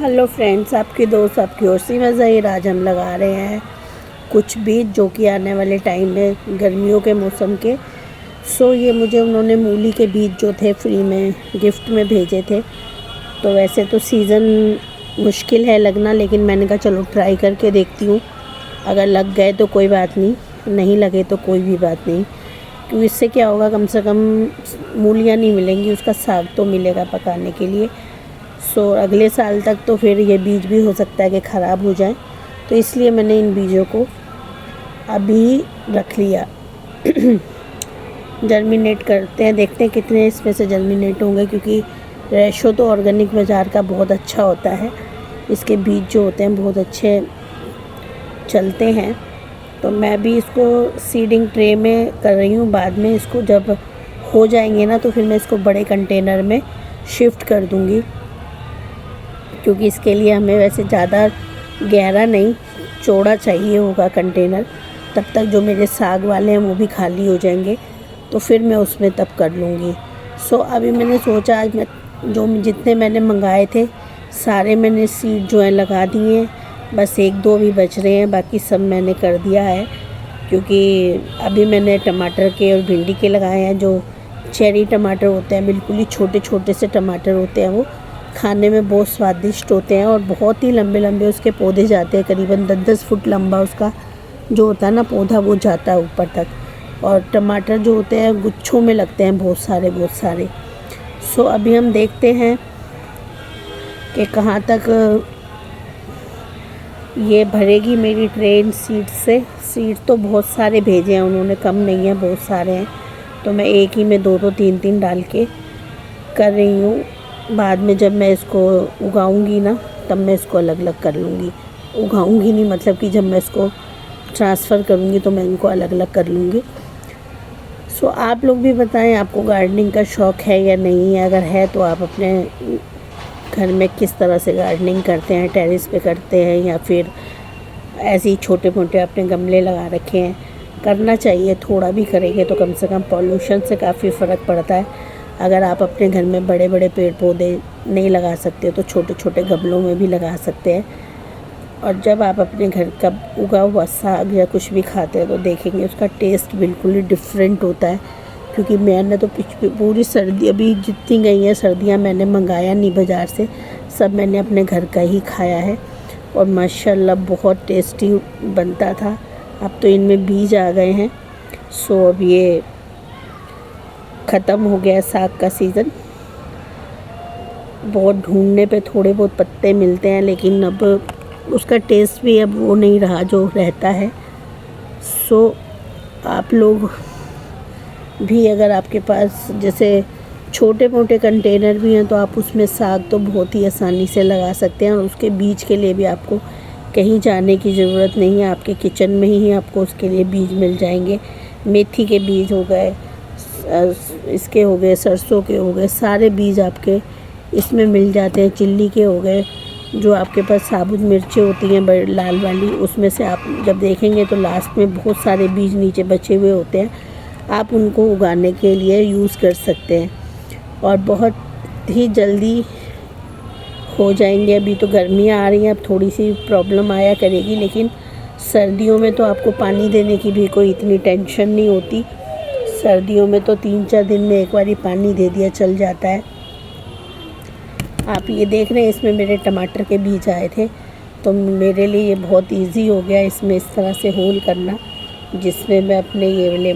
Hello friends, आपकी दोस्त आपकी और सीमा ज़हीर। आज हम लगा रहे हैं कुछ बीज जो कि आने वाले टाइम में गर्मियों के मौसम के। ये मुझे उन्होंने मूली के बीज जो थे फ्री में गिफ्ट में भेजे थे। तो वैसे तो सीज़न मुश्किल है लगना, लेकिन मैंने कहा चलो ट्राई करके देखती हूँ। अगर लग गए तो कोई बात नहीं, नहीं लगे तो कोई भी बात नहीं, क्योंकि इससे क्या होगा, कम से कम मूलियाँ नहीं मिलेंगी, उसका साग तो मिलेगा पकाने के लिए। अगले साल तक तो फिर ये बीज भी हो सकता है कि ख़राब हो जाए, तो इसलिए मैंने इन बीजों को अभी रख लिया। जर्मिनेट करते हैं, देखते हैं कितने इसमें से जर्मिनेट होंगे, क्योंकि रेशो तो ऑर्गेनिक बाज़ार का बहुत अच्छा होता है। इसके बीज जो होते हैं बहुत अच्छे चलते हैं। तो मैं भी इसको सीडिंग ट्रे में कर रही हूँ। बाद में इसको जब हो जाएंगे ना, तो फिर मैं इसको बड़े कंटेनर में शिफ्ट कर दूँगी, क्योंकि इसके लिए हमें वैसे ज़्यादा गहरा नहीं, चौड़ा चाहिए होगा कंटेनर। तब तक जो मेरे साग वाले हैं वो भी खाली हो जाएंगे, तो फिर मैं उसमें तब कर लूँगी। अभी मैंने सोचा आज मैं जितने मैंने मंगाए थे सारे मैंने सीड जो है लगा दिए हैं। बस एक दो भी बच रहे हैं, बाकी सब मैंने कर दिया है। क्योंकि अभी मैंने टमाटर के और भिंडी के लगाए हैं। जो चेरी टमाटर होते हैं, बिल्कुल ही छोटे छोटे से टमाटर होते हैं, वो खाने में बहुत स्वादिष्ट होते हैं और बहुत ही लंबे लंबे उसके पौधे जाते हैं। करीबन 10-10 फुट लंबा उसका जो होता है ना पौधा, वो जाता है ऊपर तक। और टमाटर जो होते हैं गुच्छों में लगते हैं, बहुत सारे। अभी हम देखते हैं कि कहाँ तक ये भरेगी मेरी ट्रेन सीड से। सीड तो बहुत सारे भेजे हैं उन्होंने, कम नहीं है, बहुत सारे हैं। तो मैं एक ही में 2-2 3-3 डाल के कर रही हूँ। बाद में जब मैं इसको उगाऊंगी ना, तब मैं इसको अलग अलग कर लूँगी। उगाऊंगी नहीं मतलब कि जब मैं इसको ट्रांसफ़र करूँगी तो मैं इनको अलग अलग कर लूँगी। आप लोग भी बताएं, आपको गार्डनिंग का शौक़ है या नहीं है? अगर है तो आप अपने घर में किस तरह से गार्डनिंग करते हैं, टेरेस पे करते हैं या फिर ऐसे ही छोटे मोटे अपने गमले लगा रखे हैं? करना चाहिए, थोड़ा भी करेंगे तो कम से कम पॉल्यूशन से काफ़ी फ़र्क पड़ता है। अगर आप अपने घर में बड़े बड़े पेड़ पौधे नहीं लगा सकते तो छोटे छोटे गमलों में भी लगा सकते हैं। और जब आप अपने घर का उगा हुआ साग या कुछ भी खाते हैं तो देखेंगे उसका टेस्ट बिल्कुल ही डिफरेंट होता है। क्योंकि मैंने तो पूरी सर्दी, अभी जितनी गई हैं सर्दियाँ, मैंने मंगाया नहीं बाज़ार से, सब मैंने अपने घर का ही खाया है और माशाल्लाह बहुत टेस्टी बनता था। अब तो इनमें बीज आ गए हैं। अब ये ख़त्म हो गया साग का सीज़न। बहुत ढूंढने पे थोड़े बहुत पत्ते मिलते हैं, लेकिन अब उसका टेस्ट भी अब वो नहीं रहा जो रहता है। आप लोग भी, अगर आपके पास जैसे छोटे मोटे कंटेनर भी हैं, तो आप उसमें साग तो बहुत ही आसानी से लगा सकते हैं। और उसके बीज के लिए भी आपको कहीं जाने की ज़रूरत नहीं है, आपके किचन में ही आपको उसके लिए बीज मिल जाएंगे। मेथी के बीज हो गए, इसके हो गए, सरसों के हो गए, सारे बीज आपके इसमें मिल जाते हैं। चिल्ली के हो गए, जो आपके पास साबुत मिर्चें होती हैं बड़ी लाल वाली, उसमें से आप जब देखेंगे तो लास्ट में बहुत सारे बीज नीचे बचे हुए होते हैं। आप उनको उगाने के लिए यूज़ कर सकते हैं और बहुत ही जल्दी हो जाएंगे। अभी तो गर्मियाँ आ रही हैं, अब थोड़ी सी प्रॉब्लम आया करेगी, लेकिन सर्दियों में तो आपको पानी देने की भी कोई इतनी टेंशन नहीं होती। सर्दियों में तो 3-4 दिन में एक बारी पानी दे दिया चल जाता है। आप ये देख रहे हैं, इसमें मेरे टमाटर के बीज आए थे, तो मेरे लिए ये बहुत इजी हो गया इसमें इस तरह से होल करना, जिसमें मैं अपने ये वाले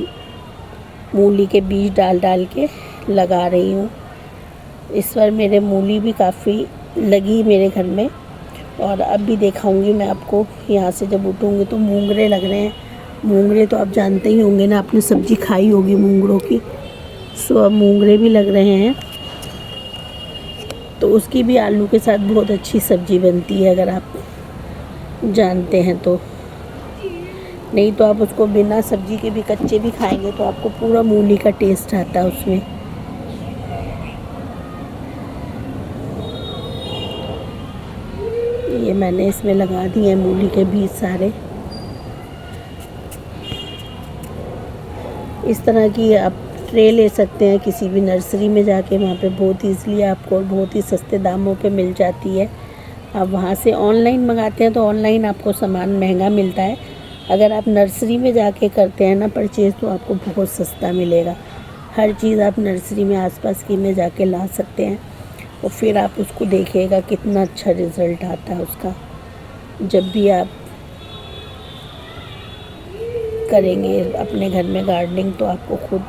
मूली के बीज डाल के लगा रही हूँ। इस बार मेरे मूली भी काफ़ी लगी मेरे घर में। और अब भी दिखाऊंगी मैं आपको, यहाँ से जब उठूँगी तो मूंगरे लग रहे हैं। मूंगरे तो आप जानते ही होंगे ना, आपने सब्ज़ी खाई होगी मूंगरों की। अब मूंगरे भी लग रहे हैं, तो उसकी भी आलू के साथ बहुत अच्छी सब्ज़ी बनती है, अगर आप जानते हैं तो। नहीं तो आप उसको बिना सब्ज़ी के भी कच्चे भी खाएंगे तो आपको पूरा मूली का टेस्ट आता है उसमें। ये मैंने इसमें लगा दिए हैं मूली के बीज सारे। इस तरह की आप ट्रे ले सकते हैं किसी भी नर्सरी में जाके, वहाँ पे बहुत ईज़िली आपको बहुत ही सस्ते दामों पे मिल जाती है। आप वहाँ से ऑनलाइन मंगाते हैं तो ऑनलाइन आपको सामान महंगा मिलता है। अगर आप नर्सरी में जाके करते हैं ना परचेज़ तो आपको बहुत सस्ता मिलेगा। हर चीज़ आप नर्सरी में आसपास की में जाके ला सकते हैं और फिर आप उसको देखिएगा कितना अच्छा रिज़ल्ट आता है उसका। जब भी आप करेंगे अपने घर में गार्डनिंग तो आपको खुद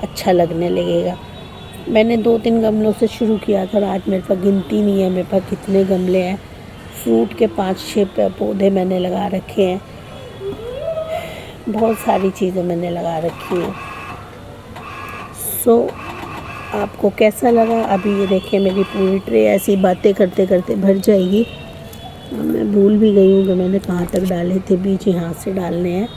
अच्छा लगने लगेगा। मैंने 2-3 गमलों से शुरू किया था और आज मेरे पास गिनती नहीं है मेरे पास कितने गमले हैं। फ्रूट के 5-6 पौधे मैंने लगा रखे हैं। बहुत सारी चीज़ें मैंने लगा रखी हैं। सो आपको कैसा लगा? अभी ये देखिए मेरी पूरी ट्रे ऐसी बातें करते करते भर जाएगी। मैं भूल भी गई हूँ कि मैंने कहाँ तक डाले थे। बीज यहाँ से डालने हैं।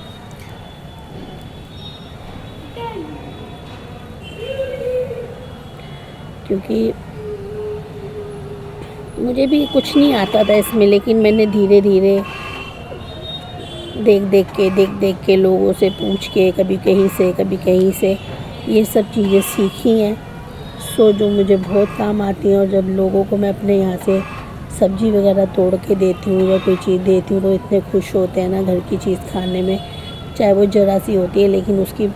क्योंकि मुझे भी कुछ नहीं आता था इसमें, लेकिन मैंने धीरे धीरे देख के लोगों से पूछ के कभी कहीं से ये सब चीज़ें सीखी हैं। सो जो मुझे बहुत काम आती हैं। और जब लोगों को मैं अपने यहाँ से सब्ज़ी वगैरह तोड़ के देती हूँ या कोई चीज़ देती हूँ तो इतने खुश होते हैं ना घर की चीज़ खाने में, चाहे वो ज़रा सी होती है लेकिन उसकी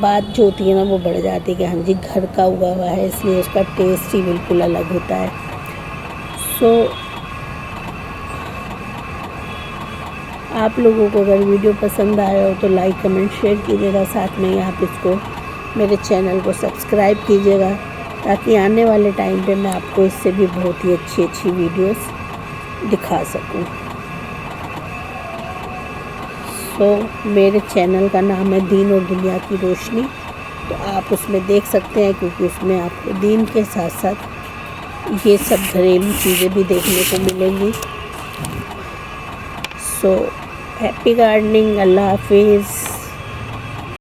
बात जो होती है ना वो बढ़ जाती है कि हाँ जी घर का उगा हुआ है, इसलिए उसका टेस्ट ही बिल्कुल अलग होता है। सो आप लोगों को अगर वीडियो पसंद आया हो तो लाइक कमेंट शेयर कीजिएगा। साथ में ही आप इसको मेरे चैनल को सब्सक्राइब कीजिएगा ताकि आने वाले टाइम पे मैं आपको इससे भी बहुत ही अच्छी वीडियोस दिखा सकूं। सो मेरे चैनल का नाम है दीन और दुनिया की रोशनी, तो आप उसमें देख सकते हैं क्योंकि उसमें आपको दीन के साथ साथ ये सब घरेलू चीज़ें भी देखने को मिलेंगी। So happy gardening. अल्लाह हाफिज़।